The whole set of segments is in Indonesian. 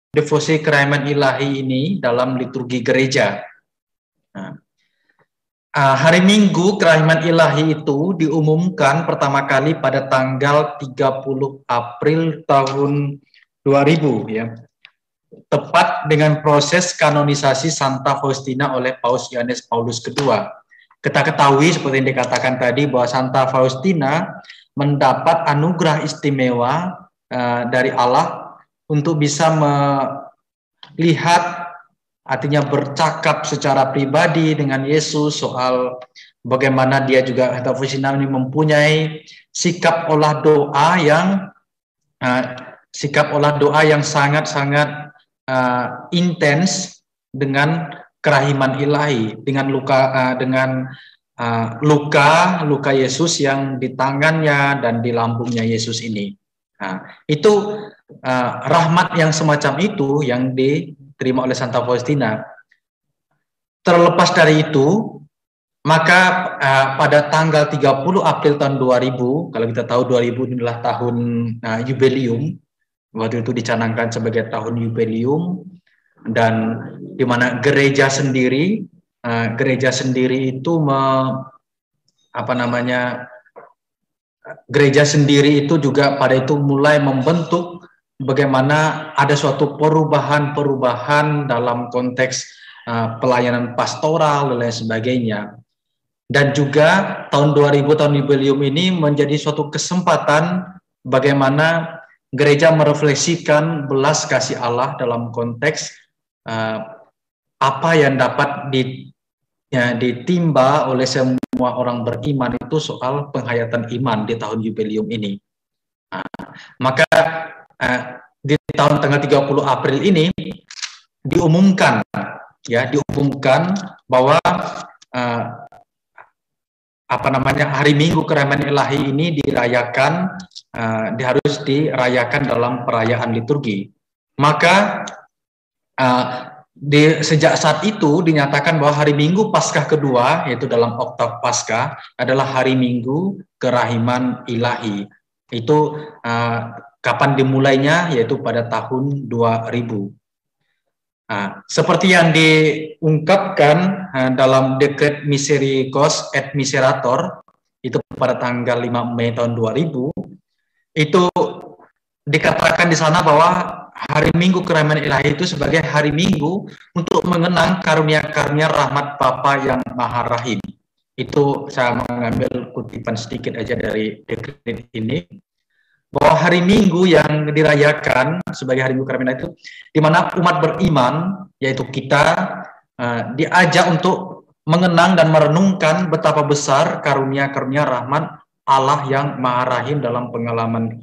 devosi kerahiman ilahi ini dalam liturgi gereja. Nah, hari Minggu kerahiman ilahi itu diumumkan pertama kali pada tanggal 30 April tahun 2000 ya. Tepat dengan proses kanonisasi Santa Faustina oleh Paus Yohanes Paulus II. Kita ketahui seperti yang dikatakan tadi bahwa Santa Faustina mendapat anugerah istimewa dari Allah untuk bisa melihat, artinya bercakap secara pribadi dengan Yesus soal bagaimana dia juga, Santa Faustina ini mempunyai sikap olah doa yang sangat-sangat intens dengan kerahiman ilahi, dengan luka Yesus yang di tangannya dan di lambungnya Yesus ini. Nah, itu rahmat yang semacam itu yang diterima oleh Santa Faustina. Terlepas dari itu, maka pada tanggal 30 April tahun 2000, kalau kita tahu 2000 inilah tahun jubileum, waktu itu dicanangkan sebagai tahun jubileum, dan di mana gereja sendiri itu gereja sendiri itu juga pada itu mulai membentuk bagaimana ada suatu perubahan dalam konteks pelayanan pastoral dan lain sebagainya. Dan juga tahun 2000, tahun jubileum ini menjadi suatu kesempatan bagaimana gereja merefleksikan belas kasih Allah dalam konteks apa yang dapat ditimba oleh semua orang beriman itu soal penghayatan iman di tahun jubileum ini. Maka di tahun tanggal 30 April ini diumumkan bahwa hari Minggu kerahiman ilahi ini harus dirayakan dalam perayaan liturgi. Maka sejak saat itu dinyatakan bahwa hari Minggu Paskah kedua, yaitu dalam oktav Paskah, adalah hari Minggu kerahiman ilahi. Itu kapan dimulainya, yaitu pada tahun 2000. Seperti yang diungkapkan dalam dekret Misericors et Miserator, itu pada tanggal 5 Mei tahun 2000, itu dikatakan di sana bahwa hari Minggu kerahiman ilahi itu sebagai hari Minggu untuk mengenang karunia-karunia rahmat Bapa yang Maha Rahim. Itu saya mengambil kutipan sedikit aja dari dekret ini, bahwa hari Minggu yang dirayakan sebagai hari Minggu kerahiman itu, di mana umat beriman, yaitu kita, diajak untuk mengenang dan merenungkan betapa besar karunia-karunia rahmat Allah yang Maha Rahim dalam pengalaman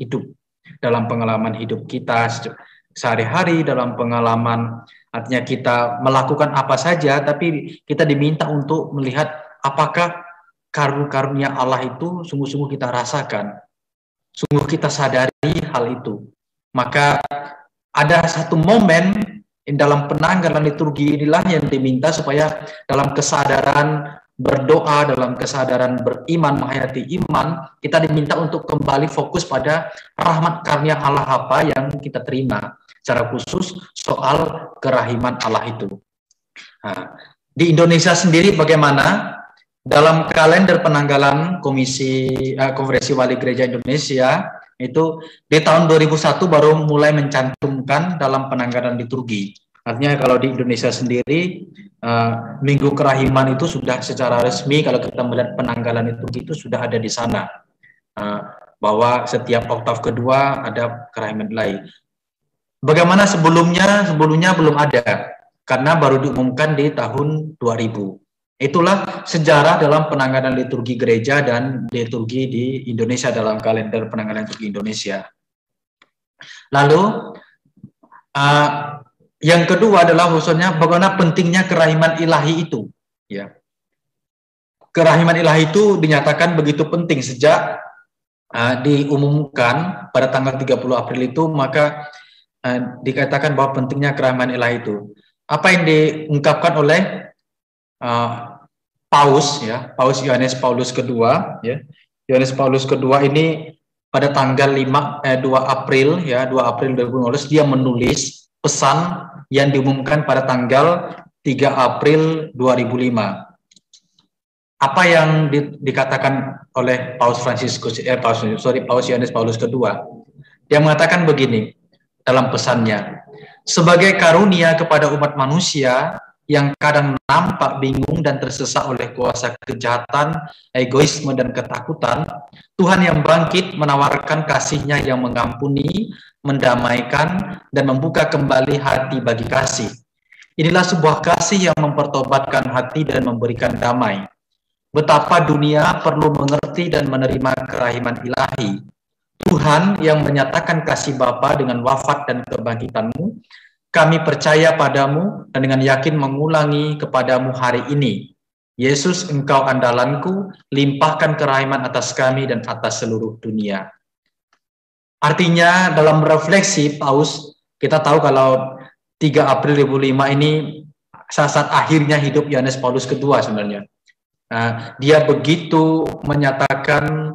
hidup kita sehari-hari, dalam pengalaman, artinya kita melakukan apa saja, tapi kita diminta untuk melihat apakah karunia Allah itu sungguh-sungguh kita rasakan, sungguh kita sadari hal itu. Maka ada satu momen dalam penanggalan liturgi inilah yang diminta supaya dalam kesadaran berdoa, dalam kesadaran beriman, menghayati iman, kita diminta untuk kembali fokus pada rahmat karunia Allah apa yang kita terima, secara khusus soal kerahiman Allah itu. Di Indonesia sendiri bagaimana? Dalam kalender penanggalan Konferensi Wali Gereja Indonesia, itu di tahun 2001 baru mulai mencantumkan dalam penanggalan liturgi. Artinya kalau di Indonesia sendiri, Minggu Kerahiman itu sudah secara resmi, kalau kita melihat penanggalan liturgi itu sudah ada di sana, bahwa setiap oktav kedua ada kerahiman ilahi. Bagaimana sebelumnya? Sebelumnya belum ada, karena baru diumumkan di tahun 2000. Itulah sejarah dalam penanggalan liturgi gereja dan liturgi di Indonesia dalam kalender penanggalan liturgi Indonesia. Lalu yang kedua adalah khususnya bagaimana pentingnya kerahiman ilahi itu. Ya, kerahiman ilahi itu dinyatakan begitu penting sejak diumumkan pada tanggal 30 April itu, maka dikatakan bahwa pentingnya kerahiman ilahi itu. Apa yang diungkapkan oleh Paus Yohanes Paulus II, ya. Yohanes Paulus II ini pada tanggal 2 April 2015 dia menulis pesan yang diumumkan pada tanggal 3 April 2005. Apa yang dikatakan oleh Paus Yohanes Paulus kedua? Dia mengatakan begini dalam pesannya, sebagai karunia kepada umat manusia yang kadang nampak bingung dan tersesat oleh kuasa kejahatan, egoisme, dan ketakutan, Tuhan yang bangkit menawarkan kasih-Nya yang mengampuni, mendamaikan, dan membuka kembali hati bagi kasih. Inilah sebuah kasih yang mempertobatkan hati dan memberikan damai. Betapa dunia perlu mengerti dan menerima kerahiman ilahi. Tuhan yang menyatakan kasih Bapa dengan wafat dan kebangkitan-Mu, kami percaya padamu dan dengan yakin mengulangi kepadamu hari ini. Yesus, Engkau andalanku, limpahkan kerahiman atas kami dan atas seluruh dunia. Artinya dalam refleksi Paus, kita tahu kalau 3 April 2005 ini saat akhirnya hidup Yohanes Paulus kedua sebenarnya. Dia begitu menyatakan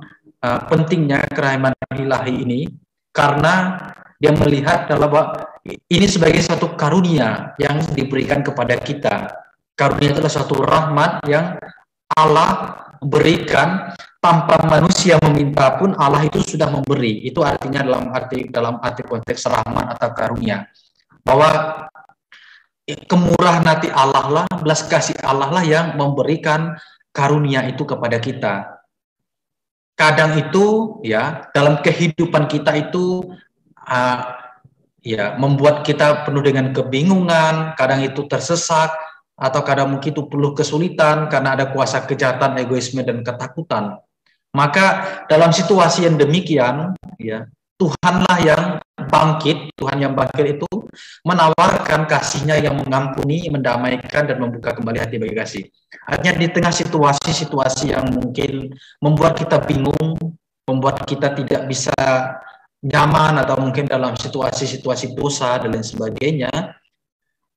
pentingnya kerahiman ilahi ini karena dia melihat bahwa ini sebagai satu karunia yang diberikan kepada kita. Karunia adalah suatu rahmat yang Allah berikan tanpa manusia meminta pun Allah itu sudah memberi. Itu artinya dalam arti konteks rahmat atau karunia, bahwa kemurahan hati Allah lah, belas kasih Allah lah yang memberikan karunia itu kepada kita. Kadang itu ya dalam kehidupan kita itu membuat kita penuh dengan kebingungan, kadang itu tersesat, atau kadang mungkin itu penuh kesulitan karena ada kuasa kejahatan, egoisme, dan ketakutan. Maka dalam situasi yang demikian, ya Tuhanlah yang bangkit, Tuhan yang bangkit itu menawarkan kasih-Nya yang mengampuni, mendamaikan, dan membuka kembali hati bagi kasih. Artinya di tengah situasi-situasi yang mungkin membuat kita bingung, membuat kita tidak bisa nyaman, atau mungkin dalam situasi-situasi dosa dan lain sebagainya,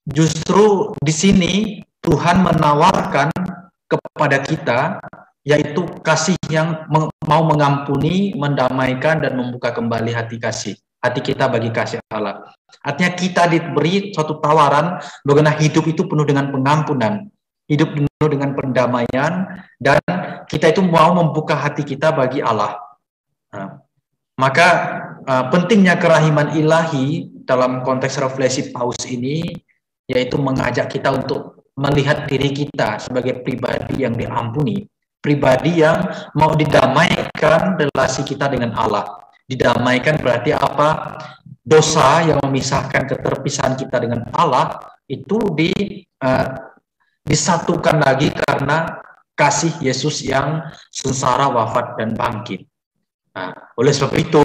justru di sini Tuhan menawarkan kepada kita yaitu kasih yang mau mengampuni, mendamaikan, dan membuka kembali hati kita bagi kasih Allah. Artinya kita diberi suatu tawaran bagaimana hidup itu penuh dengan pengampunan, hidup penuh dengan pendamaian, dan kita itu mau membuka hati kita bagi Allah. Maka pentingnya kerahiman ilahi dalam konteks refleksi Paus ini yaitu mengajak kita untuk melihat diri kita sebagai pribadi yang diampuni, pribadi yang mau didamaikan relasi kita dengan Allah. Didamaikan berarti apa? Dosa yang memisahkan keterpisahan kita dengan Allah itu disatukan lagi karena kasih Yesus yang sengsara, wafat, dan bangkit. Oleh sebab itu,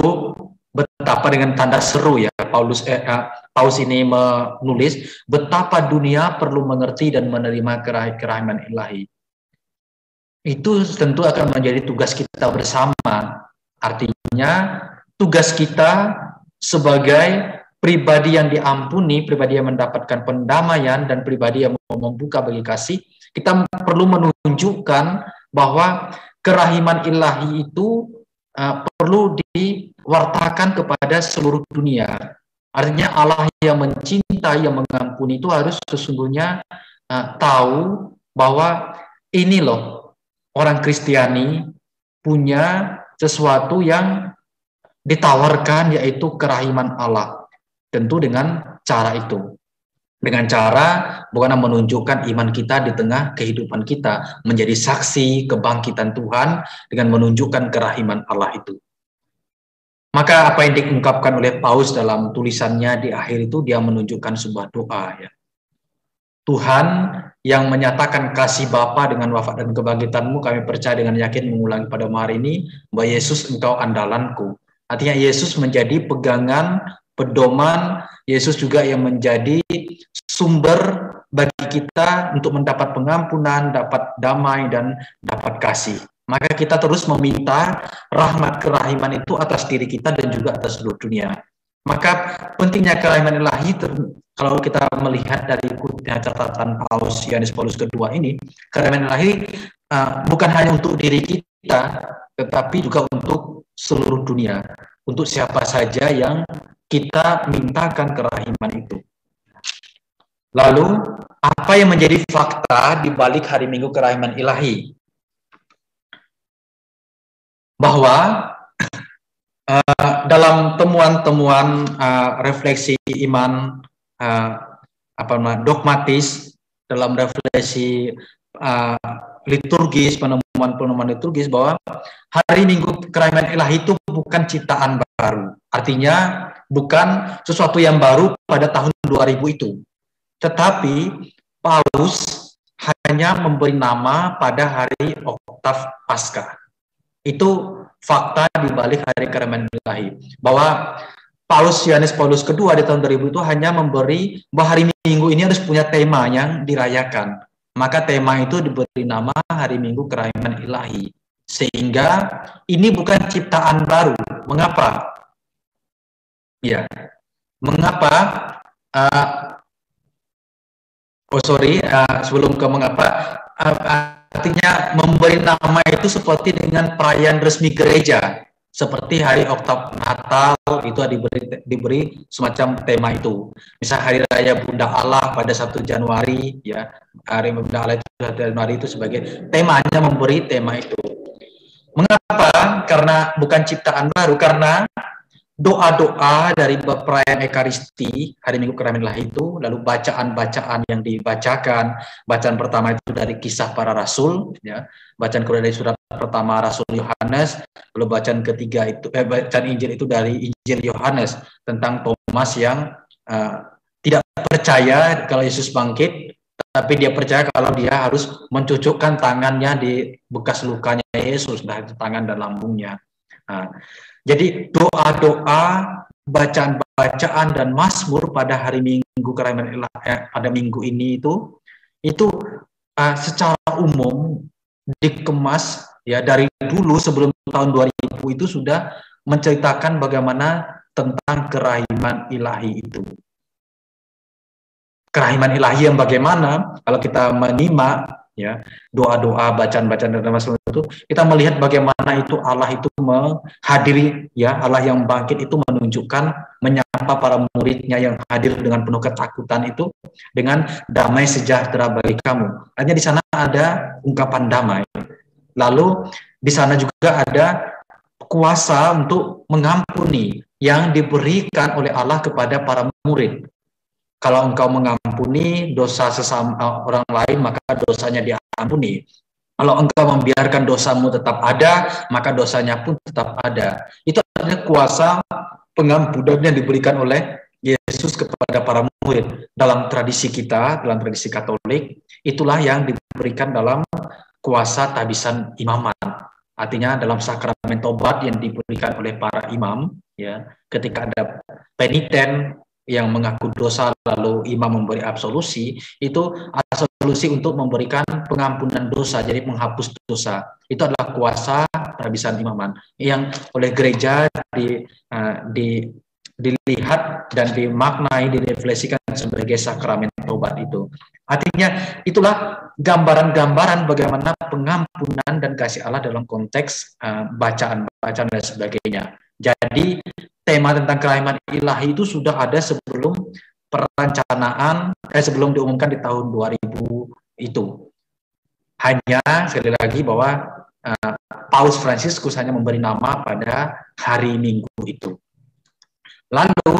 betapa dengan tanda seru ya Paus ini menulis betapa dunia perlu mengerti dan menerima kerahiman ilahi. Itu tentu akan menjadi tugas kita bersama. Artinya tugas kita sebagai pribadi yang diampuni, pribadi yang mendapatkan pendamaian, dan pribadi yang mau membuka bagi kasih, kita perlu menunjukkan bahwa kerahiman ilahi itu perlu diwartakan kepada seluruh dunia. Artinya Allah yang mencintai, yang mengampuni itu harus sesungguhnya tahu bahwa ini loh, orang Kristiani punya sesuatu yang ditawarkan, yaitu kerahiman Allah. Tentu dengan cara itu. Dengan cara bukan menunjukkan iman kita di tengah kehidupan kita, menjadi saksi kebangkitan Tuhan dengan menunjukkan kerahiman Allah itu. Maka apa yang diungkapkan oleh Paus dalam tulisannya di akhir itu, dia menunjukkan sebuah doa ya. Tuhan yang menyatakan kasih Bapa dengan wafat dan kebangkitan-Mu, kami percaya dengan yakin mengulangi pada hari ini, bahwa Yesus, Engkau andalanku. Artinya Yesus menjadi pegangan, pedoman, Yesus juga yang menjadi sumber bagi kita untuk mendapat pengampunan, dapat damai, dan dapat kasih. Maka kita terus meminta rahmat kerahiman itu atas diri kita dan juga atas seluruh dunia. Maka pentingnya kerahiman ilahi, kalau kita melihat dari catatan Paus Yohanes Paulus kedua ini, kerahiman ilahi bukan hanya untuk diri kita, tetapi juga untuk seluruh dunia, untuk siapa saja yang kita mintakan kerahiman itu. Lalu, apa yang menjadi fakta di balik hari Minggu Kerahiman Ilahi? Bahwa dalam temuan-temuan refleksi iman dogmatis, dalam refleksi liturgis, penemuan-penemuan liturgis, bahwa hari Minggu Kerahiman Ilahi itu bukan ciptaan baru. Artinya bukan sesuatu yang baru pada tahun 2000 itu. Tetapi Paus hanya memberi nama pada hari Oktav Paskah. Itu fakta di balik hari Kerahiman Ilahi. Bahwa Yohanes Paulus II di tahun 2000 itu hanya memberi bahwa hari Minggu ini harus punya tema yang dirayakan. Maka tema itu diberi nama hari Minggu Kerahiman Ilahi. Sehingga ini bukan ciptaan baru. Mengapa? Ya, mengapa? Sebelum ke mengapa, artinya memberi nama itu seperti dengan perayaan resmi gereja, seperti hari Oktav Natal itu diberi semacam tema itu. Misal hari raya Bunda Allah pada 1 Januari, ya, hari Bunda Allah itu 1 Januari itu sebagai temanya, memberi tema itu. Mengapa? Karena bukan ciptaan baru, karena doa-doa dari perayaan Ekaristi hari Minggu Kerahiman Ilahi itu, lalu bacaan-bacaan yang dibacakan. Bacaan pertama itu dari Kisah Para Rasul, ya. Bacaan kedua dari surat pertama Rasul Yohanes, lalu bacaan ketiga itu bacaan Injil itu dari Injil Yohanes tentang Thomas yang tidak percaya kalau Yesus bangkit, tapi dia percaya kalau dia harus mencucukkan tangannya di bekas lukanya Yesus, nah itu tangan dan lambungnya. Jadi doa-doa, bacaan-bacaan dan mazmur pada hari Minggu Kerahiman Ilahi pada minggu ini itu secara umum dikemas, ya, dari dulu sebelum tahun 2000 itu sudah menceritakan bagaimana tentang kerahiman ilahi itu. Kerahiman ilahi yang bagaimana? Kalau kita menyimak, ya, doa-doa, bacaan-bacaan dan mazmur itu, kita melihat bagaimana itu Allah itu menghadiri, ya, Allah yang bangkit itu menunjukkan, menyapa para muridnya yang hadir dengan penuh ketakutan itu dengan damai sejahtera bagi kamu. Hanya di sana ada ungkapan damai. Lalu di sana juga ada kuasa untuk mengampuni yang diberikan oleh Allah kepada para murid. Kalau engkau mengampuni dosa sesama orang lain, maka dosanya diampuni. Kalau engkau membiarkan dosamu tetap ada, maka dosanya pun tetap ada. Itu adalah kuasa pengampunan yang diberikan oleh Yesus kepada para murid. Dalam tradisi kita, dalam tradisi Katolik, itulah yang diberikan dalam kuasa tabisan imaman. Artinya dalam sakramen tobat yang diberikan oleh para imam, ya, ketika ada peniten yang mengaku dosa lalu imam memberi absolusi, itu absolusi untuk memberikan pengampunan dosa, jadi menghapus dosa. Itu adalah kuasa tabisan imaman yang oleh gereja dilihat dan dimaknai, direfleksikan sebagai sakramen tobat itu. Artinya itulah gambaran-gambaran bagaimana pengampunan dan kasih Allah dalam konteks bacaan-bacaan dan sebagainya. Jadi tema tentang kerahiman ilahi itu sudah ada sebelum perencanaan, sebelum diumumkan di tahun 2000 itu. Hanya sekali lagi bahwa Paus Fransiskus hanya memberi nama pada hari Minggu itu. Lalu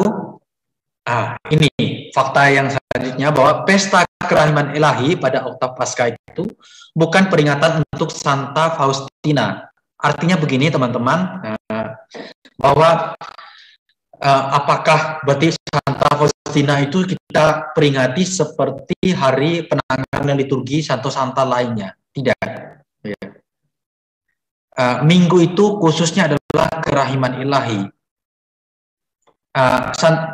ini fakta yang selanjutnya, bahwa pesta kerahiman ilahi pada Oktav Paskah itu bukan peringatan untuk Santa Faustina. Artinya begini teman-teman, bahwa apakah berarti Santa Faustina itu kita peringati seperti hari penanggalan liturgi Santo-Santa lainnya? Tidak. Ya. Minggu itu khususnya adalah kerahiman ilahi.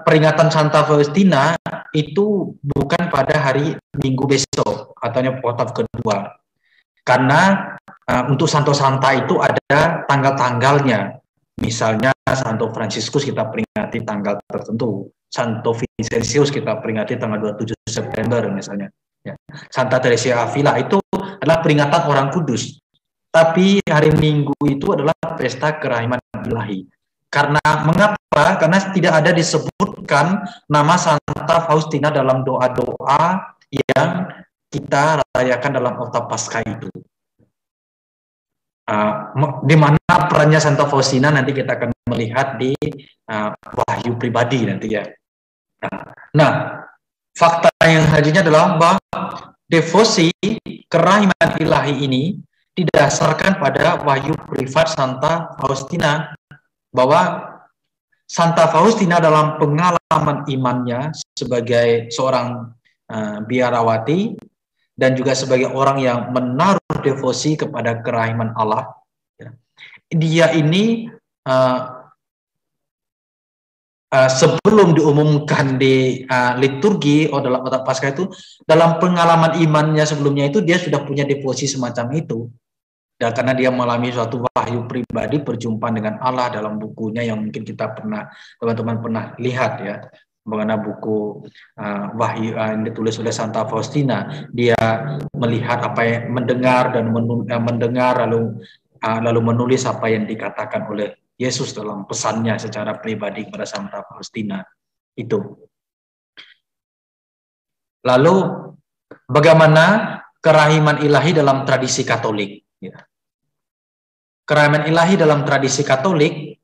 Peringatan Santa Faustina itu bukan pada hari Minggu besok atau Oktav kedua, karena untuk Santo-Santa itu ada tanggal-tanggalnya. Misalnya Santo Fransiskus kita peringati tanggal tertentu, Santo Vincentius kita peringati tanggal 27 September misalnya. Ya. Santa Teresia Avila itu adalah peringatan orang kudus. Tapi hari Minggu itu adalah pesta kerahiman ilahi. Karena mengapa? Karena tidak ada disebutkan nama Santa Faustina dalam doa-doa yang kita rayakan dalam oktav Paskah itu. Di mana perannya Santa Faustina nanti kita akan melihat di wahyu pribadi nanti ya. Nah, fakta yang selanjutnya adalah bahwa devosi kerahiman ilahi ini didasarkan pada wahyu privat Santa Faustina, bahwa Santa Faustina dalam pengalaman imannya sebagai seorang biarawati dan juga sebagai orang yang menaruh devosi kepada kerahiman Allah, dia ini sebelum diumumkan di liturgi dalam oktav Paskah itu, dalam pengalaman imannya sebelumnya itu dia sudah punya devosi semacam itu. Dan karena dia mengalami suatu wahyu pribadi perjumpaan dengan Allah dalam bukunya yang mungkin teman-teman pernah lihat ya, mengenai buku wahyu yang ditulis oleh Santa Faustina. Dia melihat apa yang mendengar dan mendengar lalu menulis apa yang dikatakan oleh Yesus dalam pesannya secara pribadi kepada Santa Faustina itu. Lalu bagaimana kerahiman ilahi dalam tradisi Katolik? Kerahiman ilahi dalam tradisi Katolik,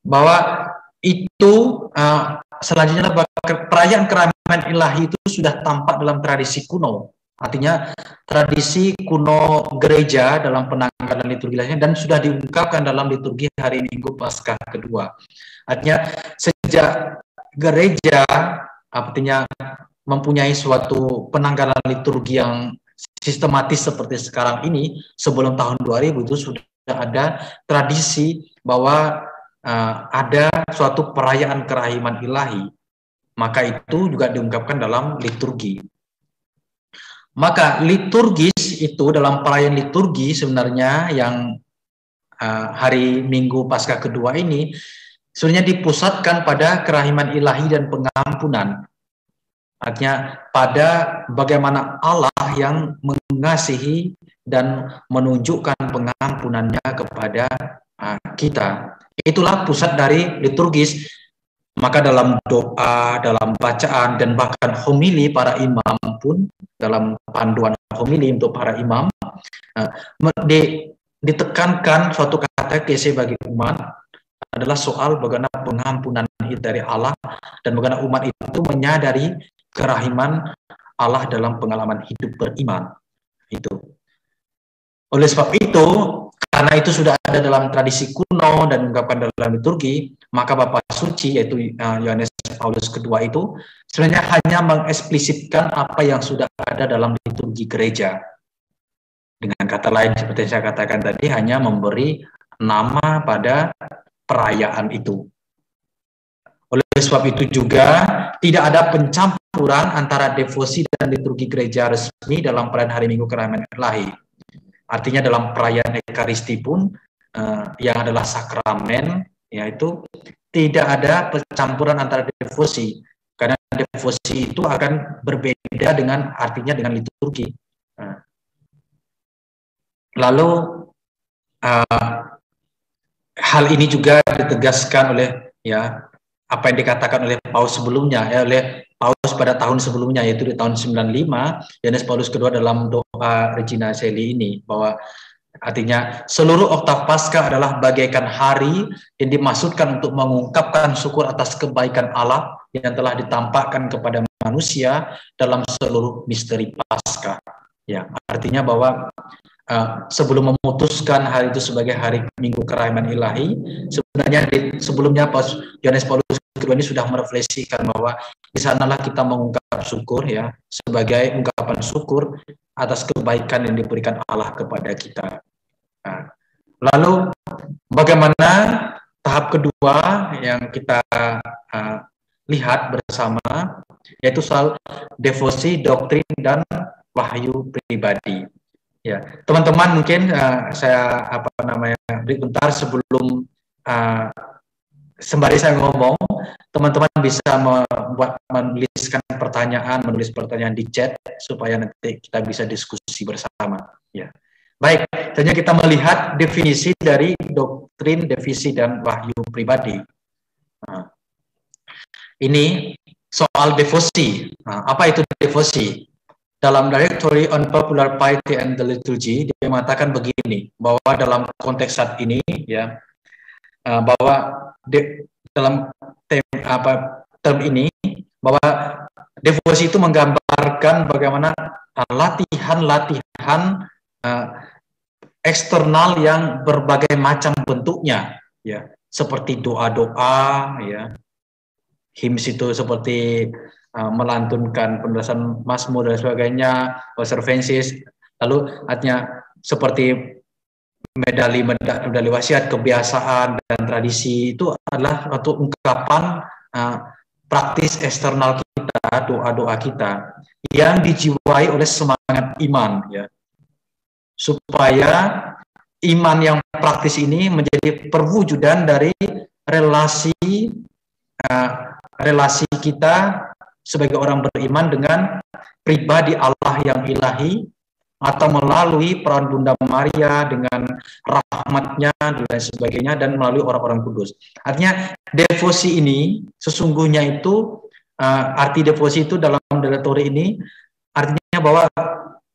bahwa itu selanjutnya perayaan kerahiman ilahi itu sudah tampak dalam tradisi kuno. Artinya tradisi kuno gereja dalam penanggalan liturgi lainnya, dan sudah diungkapkan dalam liturgi hari Minggu Paskah kedua. Artinya sejak gereja artinya mempunyai suatu penanggalan liturgi yang sistematis seperti sekarang ini, sebelum tahun 2000 itu sudah ada tradisi bahwa ada suatu perayaan kerahiman ilahi, maka itu juga diungkapkan dalam liturgi. Maka liturgis itu dalam perayaan liturgi sebenarnya yang hari Minggu Paskah kedua ini sebenarnya dipusatkan pada kerahiman ilahi dan pengampunan. Artinya pada bagaimana Allah yang mengasihi dan menunjukkan pengampunannya kepada kita. Itulah pusat dari liturgis. Maka dalam doa, dalam bacaan, dan bahkan homili para imam pun, dalam panduan homili untuk para imam, ditekankan suatu katekese bagi umat adalah soal bagaimana pengampunan dari Allah dan bagaimana umat itu menyadari kerahiman Allah dalam pengalaman hidup beriman. Itu. Oleh sebab itu, karena itu sudah ada dalam tradisi kuno dan diungkapkan dalam liturgi, maka Bapa Suci yaitu Yohanes Paulus II itu sebenarnya hanya mengeksplisitkan apa yang sudah ada dalam liturgi gereja. Dengan kata lain seperti saya katakan tadi, hanya memberi nama pada perayaan itu. Oleh sebab itu juga tidak ada pencampuran antara devosi dan liturgi gereja resmi dalam perayaan hari Minggu kerahiman ilahi. Artinya dalam perayaan Ekaristi pun yang adalah sakramen, yaitu tidak ada pencampuran antara devosi, karena devosi itu akan berbeda dengan artinya dengan liturgi. Lalu hal ini juga ditegaskan oleh apa yang dikatakan oleh Paus sebelumnya, oleh Paus pada tahun sebelumnya, yaitu di tahun 95, Yohanes Paulus II dalam doa Regina Caeli ini, bahwa artinya seluruh oktav Paskah adalah bagaikan hari yang dimaksudkan untuk mengungkapkan syukur atas kebaikan Allah yang telah ditampakkan kepada manusia dalam seluruh misteri Paskah. Ya, artinya bahwa sebelum memutuskan hari itu sebagai hari Minggu kerahiman ilahi, sebenarnya sebelumnya Yohanes Paulus II ini sudah merefleksikan bahwa di sanalah kita mengungkap syukur, ya, sebagai ungkapan syukur atas kebaikan yang diberikan Allah kepada kita. Lalu bagaimana tahap kedua yang kita lihat bersama, yaitu soal devosi, doktrin, dan wahyu pribadi. Ya, teman-teman, mungkin saya break bentar sebelum sembari saya ngomong, teman-teman bisa menulis pertanyaan di chat supaya nanti kita bisa diskusi bersama. Ya, Baik, selanjutnya kita melihat definisi dari doktrin, definisi, dan wahyu pribadi. Nah, ini soal devosi. Nah, apa itu devosi? Dalam Directory on Popular Piety and the Liturgy, dia mengatakan begini, bahwa dalam konteks saat ini, ya, bahwa dalam term ini, bahwa devosi itu menggambarkan bagaimana latihan-latihan eksternal yang berbagai macam bentuknya, ya, seperti doa-doa, ya, hymns itu seperti melantunkan penjelasan Mazmur dan sebagainya, observances, lalu artinya seperti medali wasiat, kebiasaan dan tradisi, itu adalah suatu ungkapan praktis eksternal kita, doa-doa kita yang dijiwai oleh semangat iman, ya, supaya iman yang praktis ini menjadi perwujudan dari relasi kita sebagai orang beriman dengan pribadi Allah yang ilahi, atau melalui peran Bunda Maria dengan rahmatnya dan sebagainya, dan melalui orang-orang kudus. Artinya devosi ini sesungguhnya itu arti devosi itu dalam Directory ini artinya bahwa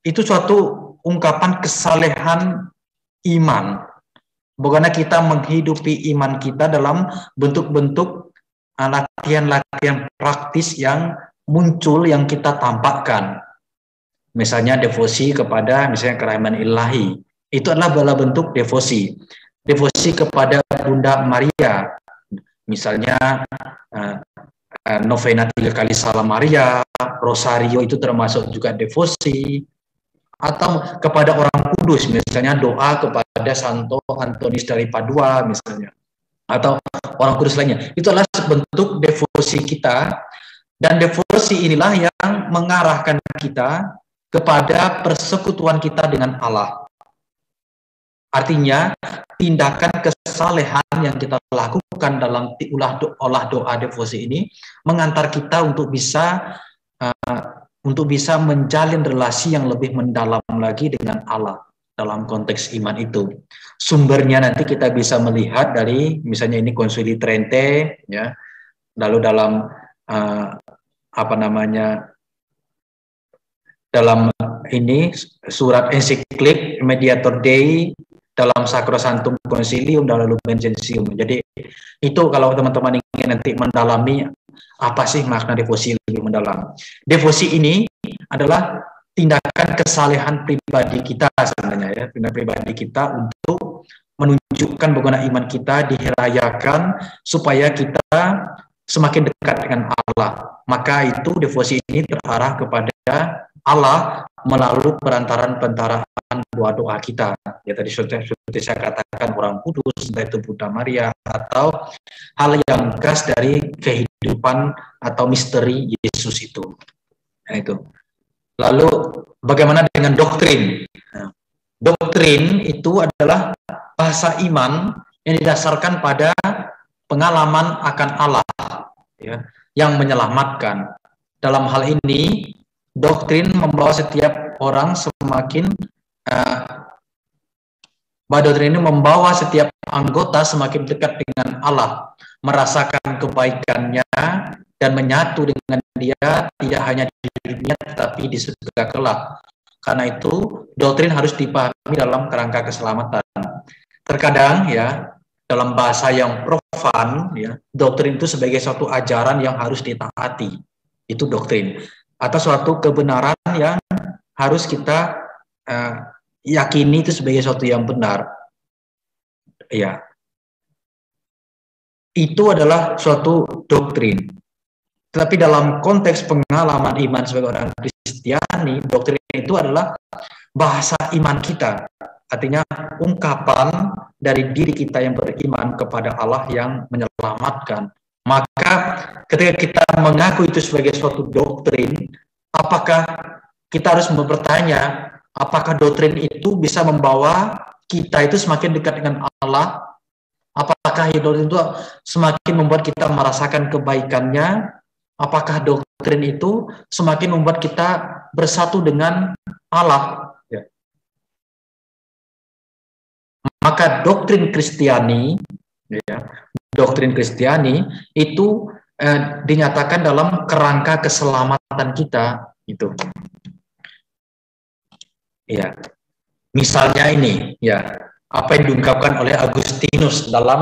itu suatu ungkapan kesalehan iman. Bagaimana kita menghidupi iman kita dalam bentuk-bentuk latihan-latihan praktis yang muncul, yang kita tampakkan. Misalnya devosi kepada misalnya kerahiman ilahi, itu adalah bentuk devosi. Devosi kepada Bunda Maria, misalnya novena 3 kali Salam Maria, Rosario, itu termasuk juga devosi. Atau kepada orang kudus, misalnya doa kepada Santo Antonius dari Padua misalnya, atau orang kudus lainnya. Itu adalah bentuk devosi kita, dan devosi inilah yang mengarahkan kita kepada persekutuan kita dengan Allah. Artinya tindakan kesalehan yang kita lakukan dalam olah doa devosi ini mengantar kita untuk bisa menjalin relasi yang lebih mendalam lagi dengan Allah dalam konteks iman itu. Sumbernya nanti kita bisa melihat dari misalnya ini Konsili Trente, ya, lalu dalam dalam ini surat ensiklik Mediator Dei, dalam Sacrosanctum Concilium, dalam Lumen Gentium. Jadi itu kalau teman-teman ingin nanti mendalami apa sih makna devosi lebih mendalam. Devosi ini adalah tindakan kesalehan pribadi kita sebenarnya, ya, tindakan pribadi kita untuk menunjukkan bagaimana iman kita dirayakan supaya kita semakin dekat dengan Allah. Maka itu devosi ini terarah kepada Allah melalui perantaraan doa-doa kita. Ya, tadi seperti saya katakan orang kudus, entah itu Bunda Maria, atau hal yang khas dari kehidupan atau misteri Yesus itu. Nah, itu. Lalu bagaimana dengan doktrin? Nah, doktrin itu adalah bahasa iman yang didasarkan pada pengalaman akan Allah, ya, yang menyelamatkan. Dalam hal ini, doktrin membawa setiap orang doktrin ini membawa setiap anggota semakin dekat dengan Allah, merasakan kebaikannya dan menyatu dengan Dia, tidak hanya di dunia tetapi di surga kelak. Karena itu doktrin harus dipahami dalam kerangka keselamatan. Terkadang, ya, dalam bahasa yang profan, ya, doktrin itu sebagai suatu ajaran yang harus ditaati. Itu doktrin, atau suatu kebenaran yang harus kita yakini itu sebagai suatu yang benar. Ya, itu adalah suatu doktrin. Tetapi dalam konteks pengalaman iman sebagai orang Kristiani, doktrin itu adalah bahasa iman kita. Artinya ungkapan dari diri kita yang beriman kepada Allah yang menyelamatkan. Maka ketika kita mengaku itu sebagai suatu doktrin, apakah kita harus bertanya, apakah doktrin itu bisa membawa kita itu semakin dekat dengan Allah? Apakah doktrin itu semakin membuat kita merasakan kebaikannya? Apakah doktrin itu semakin membuat kita bersatu dengan Allah? Ya. Maka doktrin Kristiani, ya, doktrin Kristiani itu dinyatakan dalam kerangka keselamatan kita, itu. Ya, misalnya ini, ya, apa yang diungkapkan oleh Agustinus dalam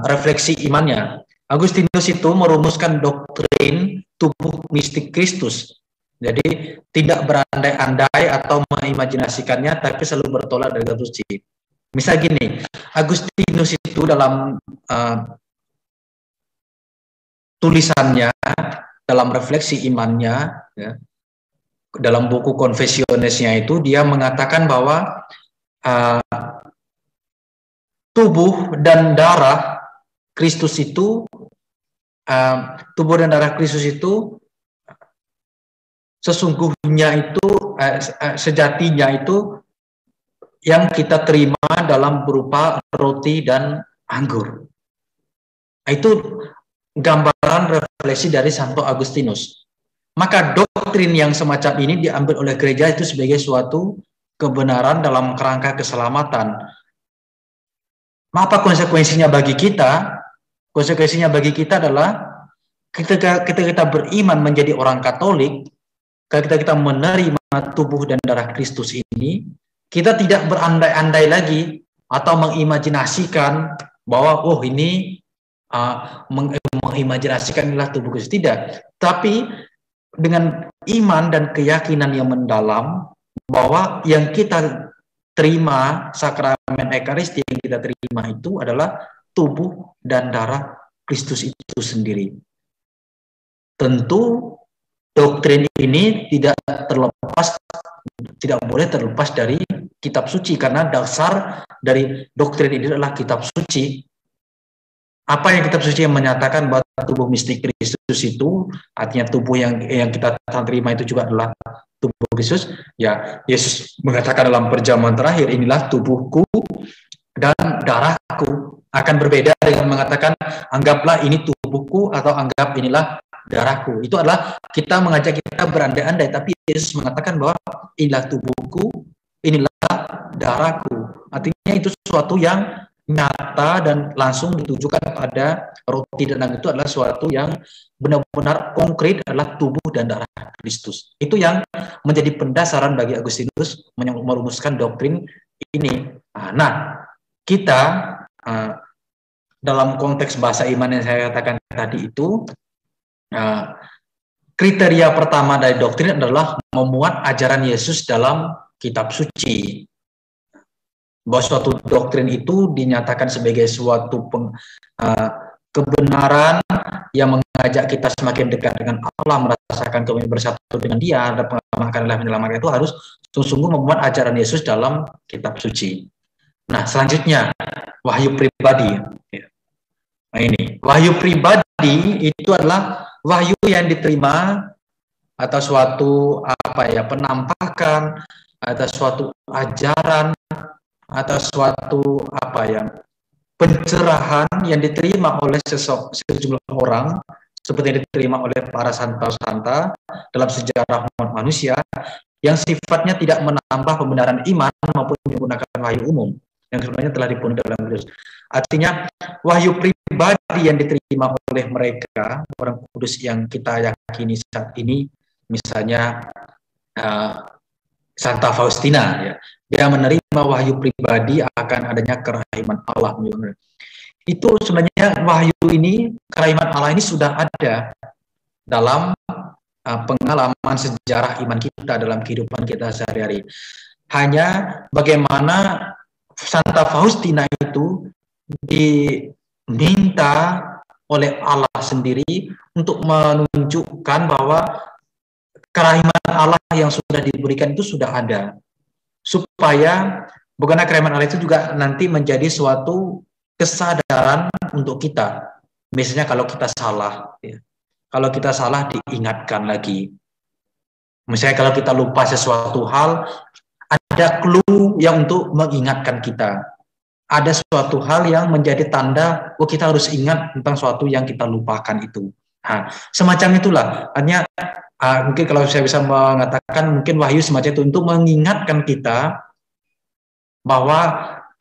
refleksi imannya. Agustinus itu merumuskan doktrin tubuh mistik Kristus. Jadi tidak berandai-andai atau mengimajinasikannya, tapi selalu bertolak dari kitab suci. Misal gini, Agustinus itu dalam tulisannya, dalam refleksi imannya, ya, dalam buku Confessionesnya itu dia mengatakan bahwa tubuh dan darah Kristus itu, tubuh dan darah Kristus itu sesungguhnya itu, sejatinya itu yang kita terima dalam berupa roti dan anggur. Itu gambaran refleksi dari Santo Agustinus. Maka doktrin yang semacam ini diambil oleh gereja itu sebagai suatu kebenaran dalam kerangka keselamatan. Apa konsekuensinya bagi kita? Konsekuensinya bagi kita adalah ketika kita beriman menjadi orang Katolik, ketika kita menerima tubuh dan darah Kristus ini, kita tidak berandai-andai lagi atau mengimajinasikan bahwa oh ini mengimajinasikan inilah tubuh Kristus. Tidak, tapi dengan iman dan keyakinan yang mendalam bahwa yang kita terima, sakramen Ekaristi yang kita terima itu adalah tubuh dan darah Kristus itu sendiri. Tentu doktrin ini tidak boleh terlepas dari kitab suci, karena dasar dari doktrin ini adalah kitab suci. Apa yang kitab suci yang menyatakan bahwa tubuh mistik Kristus itu, artinya tubuh yang kita terima itu juga adalah tubuh Kristus. Ya, Yesus mengatakan dalam perjamuan terakhir, inilah tubuhku dan darahku. Akan berbeda dengan mengatakan anggaplah ini tubuhku atau anggap inilah darahku. Itu adalah kita mengajak kita berandai-andai, tapi Yesus mengatakan bahwa inilah tubuhku, inilah darahku. Artinya itu sesuatu yang nyata dan langsung ditujukan pada roti dan anggur. Itu adalah suatu yang benar-benar konkret, adalah tubuh dan darah Kristus. Itu yang menjadi pendasaran bagi Agustinus merumuskan doktrin ini. Nah, kita dalam konteks bahasa iman yang saya katakan tadi itu, kriteria pertama dari doktrin adalah memuat ajaran Yesus dalam kitab suci. Bahwa suatu doktrin itu dinyatakan sebagai suatu kebenaran yang mengajak kita semakin dekat dengan Allah, merasakan kami bersatu dengan Dia, dan pengalaman menyelamatkan itu harus sungguh-sungguh memuat ajaran Yesus dalam kitab suci. Nah, selanjutnya wahyu pribadi. Nah, ini wahyu pribadi itu adalah wahyu yang diterima atau suatu penampakan atau suatu ajaran atau suatu pencerahan yang diterima oleh sejumlah orang, seperti yang diterima oleh para santa-santa dalam sejarah umat manusia, yang sifatnya tidak menambah pembenaran iman maupun menggunakan wahyu umum yang sebenarnya telah dipenuhi dalam Kristus. Artinya wahyu pribadi yang diterima oleh mereka, orang kudus yang kita yakini saat ini, misalnya Santa Faustina, ya, dia menerima wahyu pribadi akan adanya kerahiman Allah. Itu sebenarnya wahyu ini, kerahiman Allah ini sudah ada dalam pengalaman sejarah iman kita, dalam kehidupan kita sehari-hari. Hanya bagaimana Santa Faustina itu diminta oleh Allah sendiri untuk menunjukkan bahwa kerahiman Allah yang sudah diberikan itu sudah ada, supaya bukanlah kerahiman Allah itu juga nanti menjadi suatu kesadaran untuk kita. Misalnya kalau kita salah, ya. Kalau kita salah diingatkan lagi. Misalnya kalau kita lupa sesuatu hal, ada clue yang untuk mengingatkan kita. Ada suatu hal yang menjadi tanda, oh kita harus ingat tentang suatu yang kita lupakan itu. Nah, semacam itulah. Hanya mungkin kalau saya bisa mengatakan, mungkin wahyu semacam itu untuk mengingatkan kita bahwa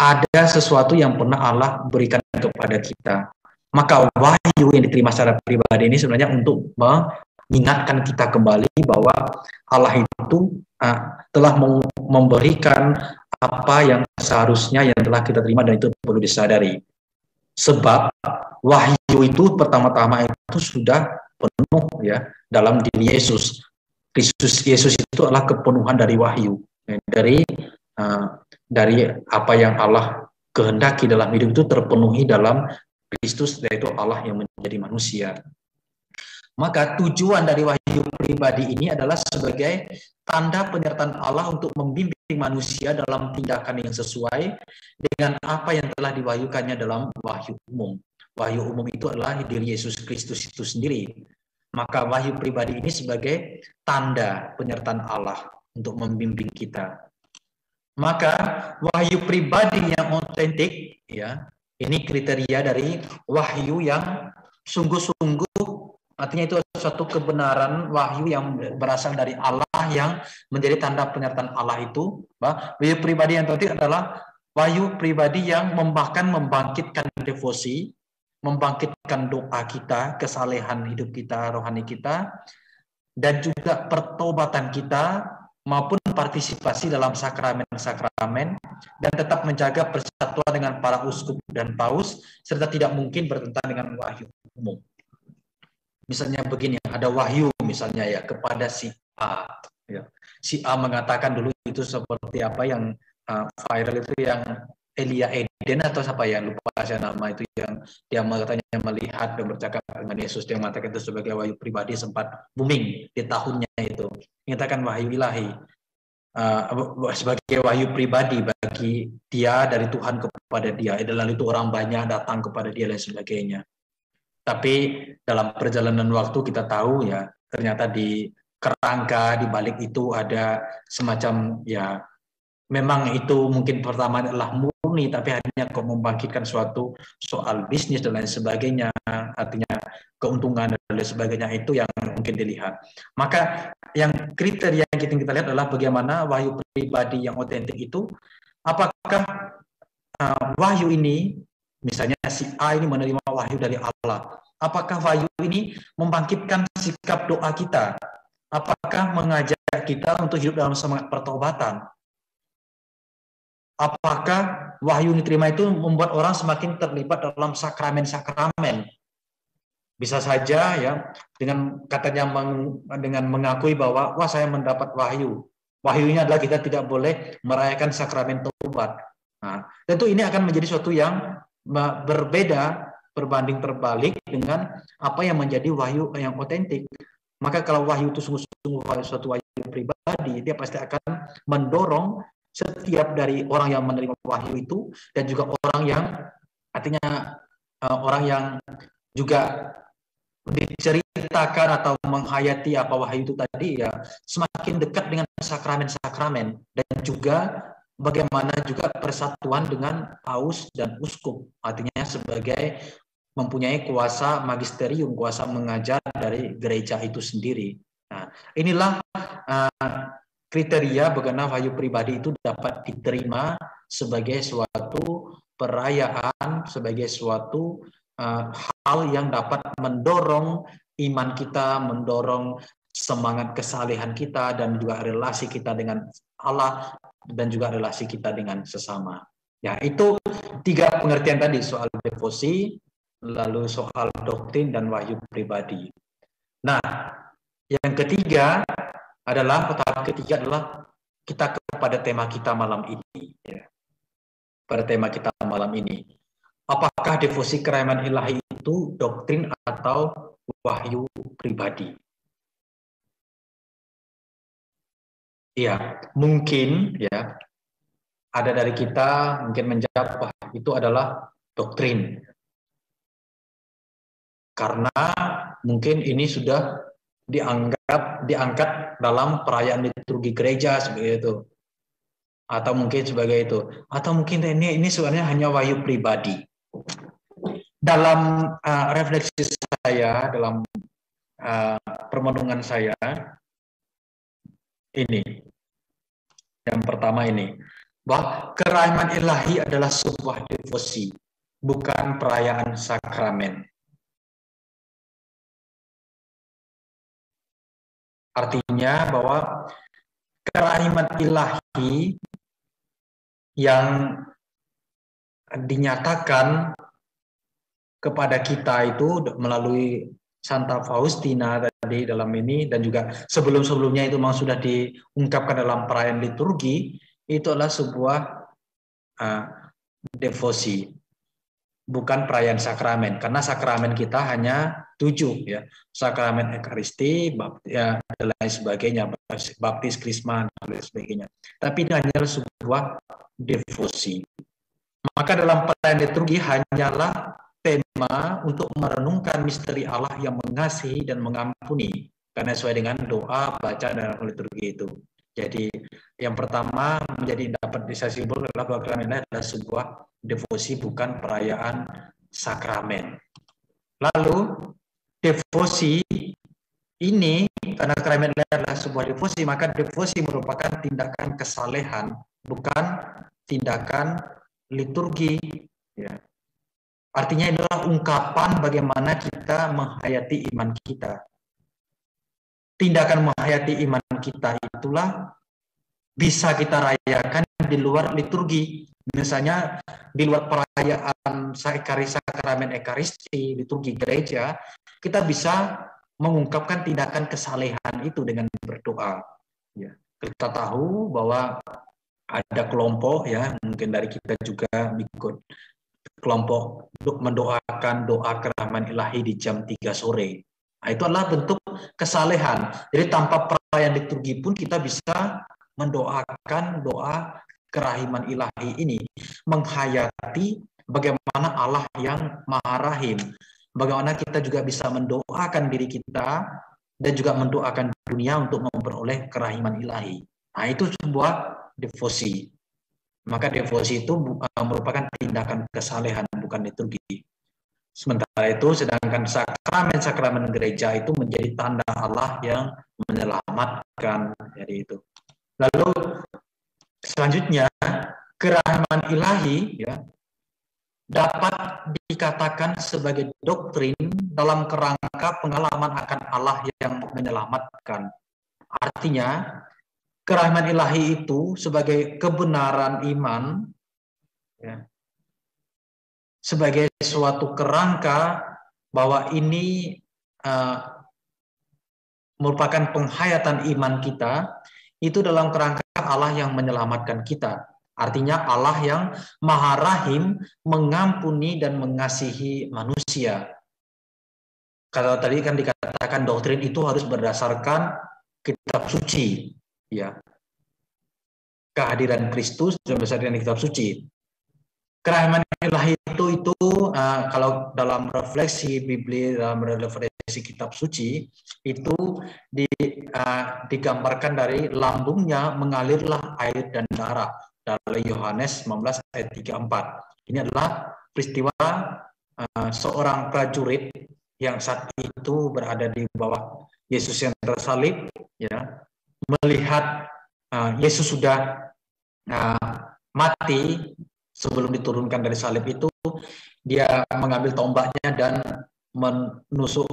ada sesuatu yang pernah Allah berikan kepada kita. Maka wahyu yang diterima secara pribadi ini sebenarnya untuk mengingatkan kita kembali bahwa Allah itu telah memberikan apa yang seharusnya yang telah kita terima, dan itu perlu disadari. Sebab wahyu itu pertama-tama itu sudah penuh ya dalam diri Yesus. Kristus Yesus itu adalah kepenuhan dari wahyu, dari apa yang Allah kehendaki dalam hidup itu terpenuhi dalam Kristus, yaitu Allah yang menjadi manusia. Maka tujuan dari wahyu pribadi ini adalah sebagai tanda penyertaan Allah untuk membimbing manusia dalam tindakan yang sesuai dengan apa yang telah diwahyukannya dalam wahyu umum. Wahyu umum itu adalah diri Yesus Kristus itu sendiri. Maka wahyu pribadi ini sebagai tanda penyertaan Allah untuk membimbing kita. Maka wahyu pribadi yang otentik, ya, ini kriteria dari wahyu yang sungguh-sungguh, artinya itu suatu kebenaran wahyu yang berasal dari Allah yang menjadi tanda penyertaan Allah itu. Wahyu pribadi yang otentik adalah wahyu pribadi yang bahkan membangkitkan devosi, membangkitkan doa kita, kesalehan hidup kita, rohani kita, dan juga pertobatan kita, maupun partisipasi dalam sakramen-sakramen, dan tetap menjaga persatuan dengan para uskup dan paus, serta tidak mungkin bertentangan dengan wahyu umum. Misalnya begini, ada wahyu misalnya ya kepada si A. Ya. Si A mengatakan dulu itu seperti apa yang viral itu, yang Elia Eden atau siapa ya, lupa saya nama itu, yang dia katanya melihat dan bercakap dengan Yesus. Dia mengatakan itu sebagai wahyu pribadi, sempat booming di tahunnya itu. Menyatakan wahyu ilahi sebagai wahyu pribadi bagi dia dari Tuhan kepada dia. Lalu itu orang banyak datang kepada dia dan sebagainya. Tapi dalam perjalanan waktu kita tahu ya, ternyata di kerangka di balik itu ada semacam ya, memang itu mungkin pertama adalah murni, tapi hanya kok membangkitkan suatu soal bisnis dan lain sebagainya, artinya keuntungan dan lain sebagainya, itu yang mungkin dilihat. Maka yang kriteria yang kita lihat adalah bagaimana wahyu pribadi yang otentik itu, apakah wahyu ini, misalnya si A ini menerima wahyu dari Allah, apakah wahyu ini membangkitkan sikap doa kita, apakah mengajak kita untuk hidup dalam semangat pertobatan, apakah wahyu yang diterima itu membuat orang semakin terlibat dalam sakramen-sakramen. Bisa saja ya, dengan katanya dengan mengakui bahwa wah saya mendapat wahyu. Wahyunya adalah kita tidak boleh merayakan sakramen taubat. Nah, tentu ini akan menjadi suatu yang berbeda, berbanding terbalik dengan apa yang menjadi wahyu yang otentik. Maka kalau wahyu itu sungguh-sungguh suatu wahyu pribadi, dia pasti akan mendorong setiap dari orang yang menerima wahyu itu, dan juga orang yang artinya orang yang juga diceritakan atau menghayati apa wahyu itu tadi ya, semakin dekat dengan sakramen-sakramen, dan juga bagaimana juga persatuan dengan paus dan uskup, artinya sebagai mempunyai kuasa magisterium, kuasa mengajar dari gereja itu sendiri. Nah, inilah kriteria bagaimana wahyu pribadi itu dapat diterima sebagai suatu perayaan, sebagai suatu hal yang dapat mendorong iman kita, mendorong semangat kesalehan kita, dan juga relasi kita dengan Allah, dan juga relasi kita dengan sesama. Ya, itu 3 pengertian tadi, soal devosi, lalu soal doktrin, dan wahyu pribadi. Nah, yang ketiga adalah, tahap ketiga adalah kita kepada tema kita malam ini. Ya. Pada tema kita malam ini, apakah devosi kerahiman ilahi itu doktrin atau wahyu pribadi? Ya, mungkin ya ada dari kita mungkin menjawab itu adalah doktrin, karena mungkin ini sudah diangkat dalam perayaan liturgi gereja seperti itu, atau mungkin sebagai itu, atau mungkin ini sebenarnya hanya wahyu pribadi. Dalam refleksi saya, dalam permenungan saya, ini yang pertama ini, bahwa kerahiman ilahi adalah sebuah devosi, bukan perayaan sakramen. Artinya bahwa kerahiman ilahi yang dinyatakan kepada kita itu melalui Santa Faustina tadi dalam ini, dan juga sebelum-sebelumnya itu memang sudah diungkapkan dalam perayaan liturgi, itu adalah sebuah devosi, bukan perayaan sakramen, karena sakramen kita hanya 7 ya, sakramen Ekaristi, ya, dan lain sebagainya, baptis, krisma dan lain sebagainya. Tapi ini hanyalah sebuah devosi. Maka dalam perayaan liturgi hanyalah tema untuk merenungkan misteri Allah yang mengasihi dan mengampuni, karena sesuai dengan doa baca dalam liturgi itu. Jadi yang pertama menjadi dapat disimpulkan adalah bahwa kerahiman adalah sebuah devosi, bukan perayaan sakramen. Lalu devosi ini, karena kerahiman adalah sebuah devosi, maka devosi merupakan tindakan kesalehan, bukan tindakan liturgi. Ya. Artinya adalah ungkapan bagaimana kita menghayati iman kita. Tindakan menghayati iman kita itulah bisa kita rayakan di luar liturgi. Misalnya di luar perayaan sakramen Ekaristi, liturgi gereja, kita bisa mengungkapkan tindakan kesalehan itu dengan berdoa. Ya. Kita tahu bahwa ada kelompok, ya, mungkin dari kita juga ikut kelompok untuk mendoakan doa kerahiman ilahi di jam 3 sore. Nah, itu adalah bentuk kesalehan. Jadi tanpa perayaan liturgi pun kita bisa mendoakan doa kerahiman ilahi ini, menghayati bagaimana Allah yang Maha Rahim. Bagaimana kita juga bisa mendoakan diri kita dan juga mendoakan dunia untuk memperoleh kerahiman ilahi. Nah, itu sebuah devosi. Maka devosi itu merupakan tindakan kesalehan, bukan liturgi. Sementara itu, sedangkan sakramen-sakramen gereja itu menjadi tanda Allah yang menyelamatkan. Jadi itu. Lalu selanjutnya, kerahiman ilahi ya, dapat dikatakan sebagai doktrin dalam kerangka pengalaman akan Allah yang menyelamatkan. Artinya, kerahiman ilahi itu sebagai kebenaran iman, ya, sebagai suatu kerangka bahwa ini merupakan penghayatan iman kita, itu dalam kerangka Allah yang menyelamatkan kita. Artinya Allah yang Maha Rahim, mengampuni dan mengasihi manusia. Kalau tadi kan dikatakan doktrin itu harus berdasarkan kitab suci, ya, kehadiran Kristus dan berdasarkan kitab suci. Kerahiman ilahi itu kalau dalam refleksi Bibli, dalam refleksi kitab suci itu digambarkan dari lambungnya mengalirlah air dan darah dari Yohanes 19 ayat 34. Ini adalah peristiwa seorang prajurit yang saat itu berada di bawah Yesus yang tersalib, ya, melihat Yesus sudah mati sebelum diturunkan dari salib itu, dia mengambil tombaknya dan menusuk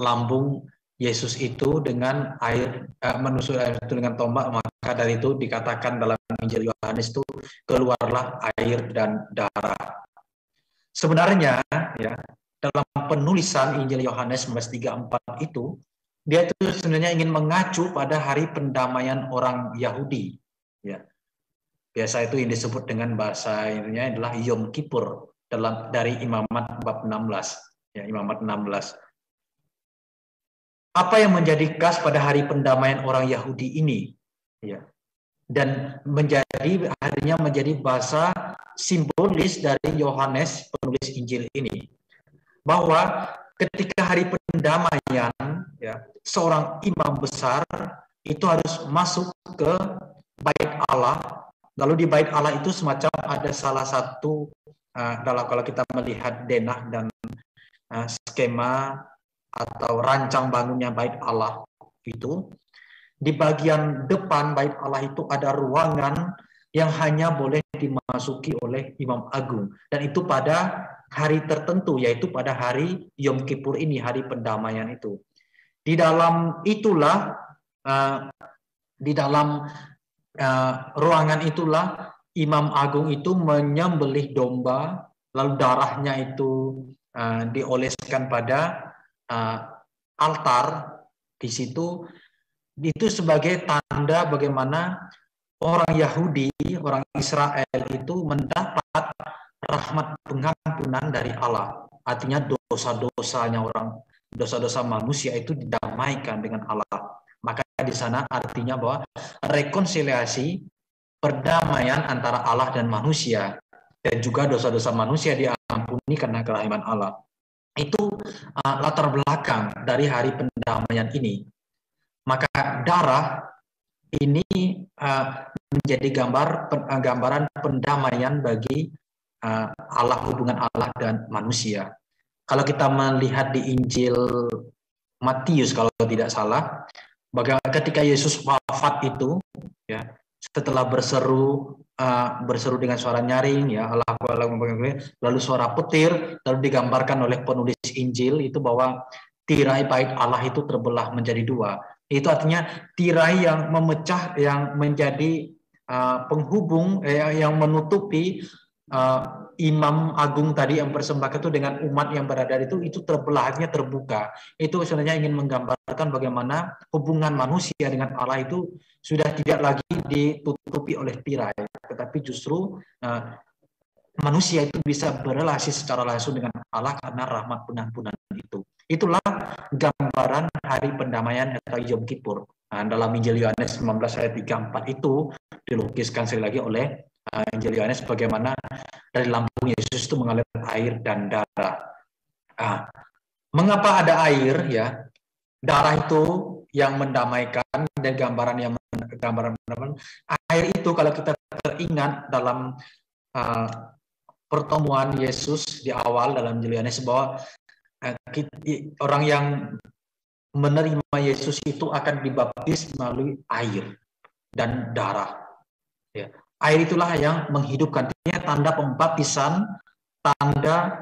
lambung Yesus itu dengan air, menusuk air itu dengan tombak. Maka dari itu dikatakan dalam Injil Yohanes itu keluarlah air dan darah. Sebenarnya ya, dalam penulisan Injil Yohanes 19:34 itu, dia itu sebenarnya ingin mengacu pada hari pendamaian orang Yahudi, ya. Biasa itu yang disebut dengan bahasa ininya adalah Yom Kippur dari Imamat bab 16, ya, Imamat 16. Apa yang menjadi khas pada hari pendamaian orang Yahudi ini, ya, dan harinya menjadi bahasa simbolis dari Yohanes penulis Injil ini, bahwa ketika hari pendamaian, ya, seorang imam besar itu harus masuk ke bait Allah. Lalu di bait Allah itu semacam ada salah satu kalau kita melihat denah dan skema atau rancang bangunnya bait Allah itu, di bagian depan bait Allah itu ada ruangan yang hanya boleh dimasuki oleh Imam Agung, dan itu pada hari tertentu, yaitu pada hari Yom Kippur ini, hari pendamaian itu. Di dalam itulah di dalam ruangan itulah Imam Agung itu menyembelih domba, lalu darahnya itu dioleskan pada altar di situ. Itu sebagai tanda bagaimana orang Yahudi, orang Israel itu mendapat rahmat pengampunan dari Allah. Artinya dosa-dosanya dosa-dosa manusia itu didamaikan dengan Allah. Maka di sana artinya bahwa rekonsiliasi, perdamaian antara Allah dan manusia, dan juga dosa-dosa manusia diampuni karena kerahiman Allah. Itu latar belakang dari hari pendamaian ini. Maka darah ini menjadi gambaran pendamaian bagi Allah, hubungan Allah dan manusia. Kalau kita melihat di Injil Matius kalau tidak salah, bagaimana ketika Yesus wafat itu, ya, setelah berseru dengan suara nyaring, ya Allah, lalu suara petir, lalu digambarkan oleh penulis Injil itu bahwa tirai bait Allah itu terbelah menjadi dua. Itu artinya tirai yang memecah, yang menjadi penghubung, yang menutupi Imam Agung tadi yang persembahkan itu dengan umat yang berada itu terbelah, artinya terbuka. Itu sebenarnya ingin menggambarkan bagaimana hubungan manusia dengan Allah itu sudah tidak lagi ditutupi oleh tirai, tetapi justru manusia itu bisa berelasi secara langsung dengan Allah karena rahmat pengampunan itu. Itulah gambaran hari pendamaian atau Yom Kippur. Dalam Injil Yohanes 19 ayat 34 itu dilukiskan sekali lagi oleh Injil Yohanes bagaimana dari lambung Yesus itu mengalir air dan darah. Mengapa ada air? Ya, darah itu yang mendamaikan, dan gambaran air itu kalau kita teringat dalam pertemuan Yesus di awal dalam Injil Yohanes bahwa orang yang menerima Yesus itu akan dibaptis melalui air dan darah. Ya. Air itulah yang menghidupkan, tanda pembaptisan, tanda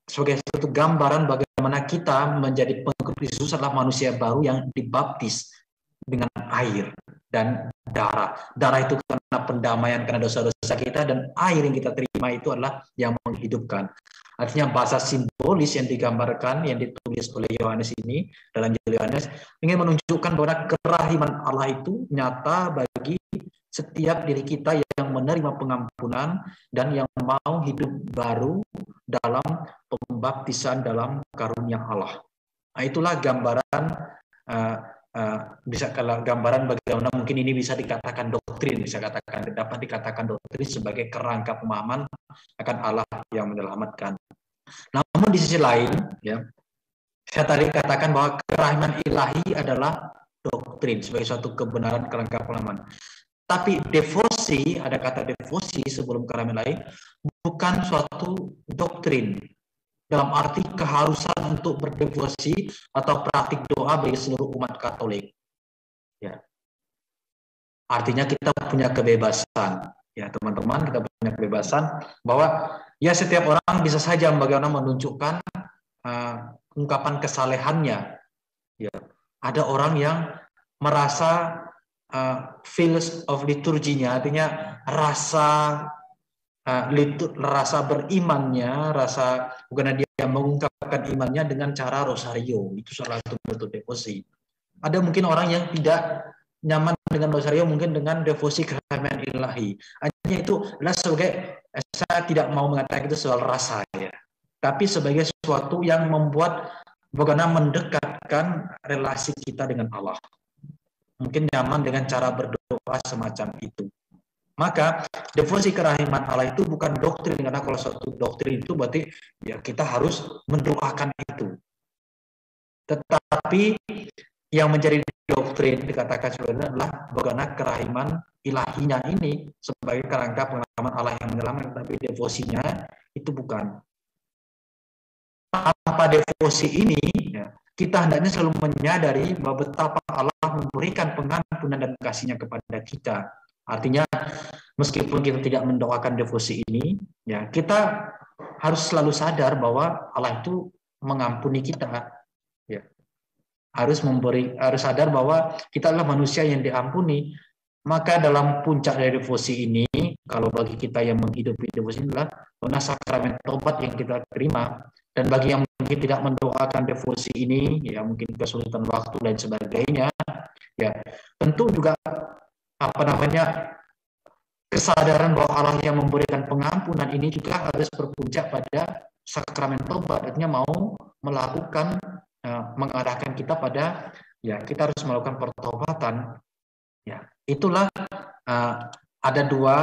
sebagai satu gambaran bagaimana kita menjadi pengikut Yesus adalah manusia baru yang dibaptis dengan air dan darah. Darah itu karena pendamaian karena dosa-dosa kita, dan air yang kita terima itu adalah yang menghidupkan. Artinya bahasa simbolis yang digambarkan, yang ditulis oleh Yohanes ini dalam Injil Yohanes ingin menunjukkan bahwa kerahiman Allah itu nyata bagi setiap diri kita yang menerima pengampunan dan yang mau hidup baru dalam pembaptisan dalam karunia Allah. Nah, itulah gambaran bisa kalau gambaran bagaimana mungkin ini bisa dikatakan doktrin, dapat dikatakan doktrin sebagai kerangka pemahaman akan Allah yang menyelamatkan. Namun di sisi lain, ya, saya tadi katakan bahwa kerahiman ilahi adalah doktrin sebagai suatu kebenaran kerangka pemahaman. Tapi devosi, ada kata devosi sebelum kerahiman ilahi, bukan suatu doktrin dalam arti keharusan untuk berdevosi atau praktik doa bagi seluruh umat Katolik. Ya. Artinya kita punya kebebasan, ya teman-teman, kita punya kebebasan bahwa ya setiap orang bisa saja bagaimana menunjukkan ungkapan kesalehannya. Ya. Ada orang yang merasa feels of liturginya, artinya rasa berimannya, bukan dia mengungkapkan imannya dengan cara rosario, itu salah satu bentuk devosi. Ada mungkin orang yang tidak nyaman dengan rosario, mungkin dengan devosi kerahiman ilahi. Hanya itu adalah sebagai, saya tidak mau mengatakan itu soal rasa, ya, tapi sebagai sesuatu yang membuat bagaimana mendekatkan relasi kita dengan Allah. Mungkin nyaman dengan cara berdoa semacam itu. Maka devosi kerahiman Allah itu bukan doktrin, karena kalau suatu doktrin itu berarti ya kita harus mendoakan itu. Tetapi yang menjadi doktrin dikatakan sebenarnya adalah bagaimana kerahiman ilahinya ini sebagai kerangka pengalaman Allah yang menyelamatkan, tapi devosinya itu bukan. Tanpa devosi ini, ya, kita hendaknya selalu menyadari bahwa betapa Allah memberikan pengampunan dan kasih-Nya kepada kita. Artinya meskipun kita tidak mendoakan devosi ini, ya kita harus selalu sadar bahwa Allah itu mengampuni kita. Ya. Harus sadar bahwa kita adalah manusia yang diampuni. Maka dalam puncak dari devosi ini, kalau bagi kita yang menghidupi devosi ini adalah sakramen tobat yang kita terima. Dan bagi yang mungkin tidak mendoakan devosi ini, ya mungkin kesulitan waktu dan sebagainya, ya tentu juga kesadaran bahwa Allah yang memberikan pengampunan ini juga harus berpuncak pada sakramen tobat. Artinya mau melakukan mengarahkan kita pada kita harus melakukan pertobatan. Ya, itulah ada dua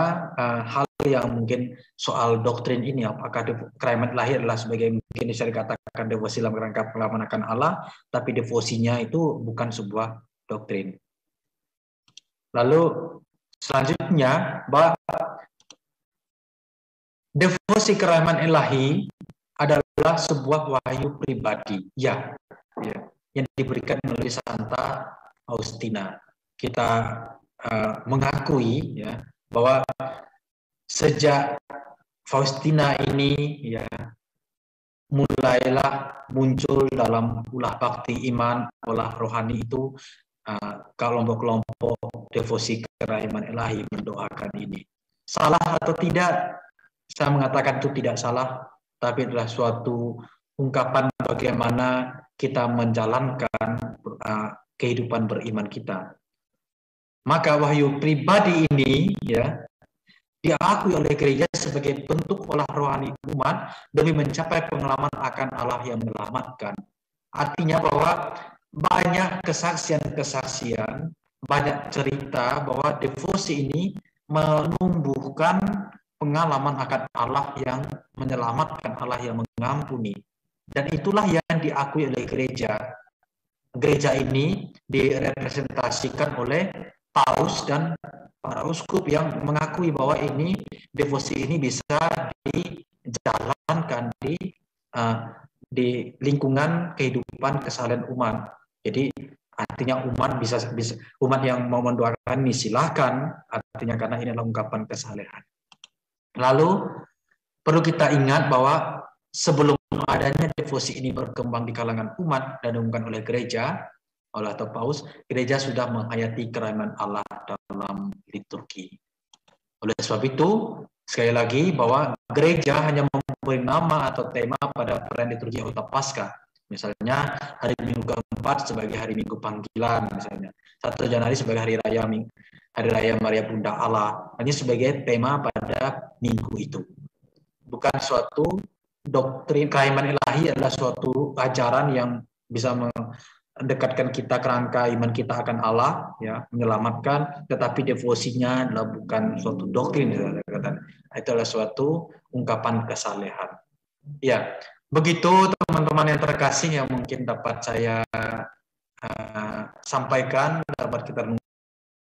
hal yang mungkin soal doktrin ini, apakah kerahiman ilahi adalah sebagai mungkin bisa dikatakan devosi dalam rangka pengalaman akan Allah, tapi devosinya itu bukan sebuah doktrin. Lalu selanjutnya, bahwa devosi kerahiman ilahi adalah sebuah wahyu pribadi, yang diberikan melalui Santa Faustina. Kita mengakui bahwa sejak Faustina ini mulailah muncul dalam ulah bakti iman, ulah rohani itu kelompok-kelompok devosi kerahiman ilahi mendoakan ini. Salah atau tidak? Saya mengatakan itu tidak salah, tapi adalah suatu ungkapan bagaimana kita menjalankan kehidupan beriman kita. Maka wahyu pribadi ini diakui oleh gereja sebagai bentuk olah rohani umat demi mencapai pengalaman akan Allah yang menyelamatkan. Artinya bahwa banyak kesaksian-kesaksian, banyak cerita bahwa devosi ini menumbuhkan pengalaman akan Allah yang menyelamatkan, Allah yang mengampuni. Dan itulah yang diakui oleh gereja. Gereja ini direpresentasikan oleh paus dan para uskup yang mengakui bahwa ini devosi ini bisa dijalankan di lingkungan kehidupan keseharian umat. Jadi artinya umat bisa umat yang mau mendoakan ini silakan, artinya karena ini adalah ungkapan kesalehan. Lalu perlu kita ingat bahwa sebelum adanya devosi ini berkembang di kalangan umat dan diumumkan oleh gereja, atau paus, gereja sudah menghayati kerahiman Allah dalam liturgi. Oleh sebab itu, sekali lagi bahwa gereja hanya memberi nama atau tema pada perayaan liturgi Oktav Paskah. Misalnya hari Minggu keempat sebagai hari Minggu panggilan, misalnya 1 Januari sebagai hari raya Maria Bunda Allah. Hanya sebagai tema pada minggu itu. Bukan suatu doktrin. Kerahiman ilahi adalah suatu ajaran yang bisa mendekatkan kita ke rangka iman kita akan Allah, menyelamatkan, tetapi devosinya adalah bukan suatu doktrin, itu adalah suatu ungkapan kesalehan. Ya, begitu teman-teman yang terkasih yang mungkin dapat saya sampaikan, dapat kita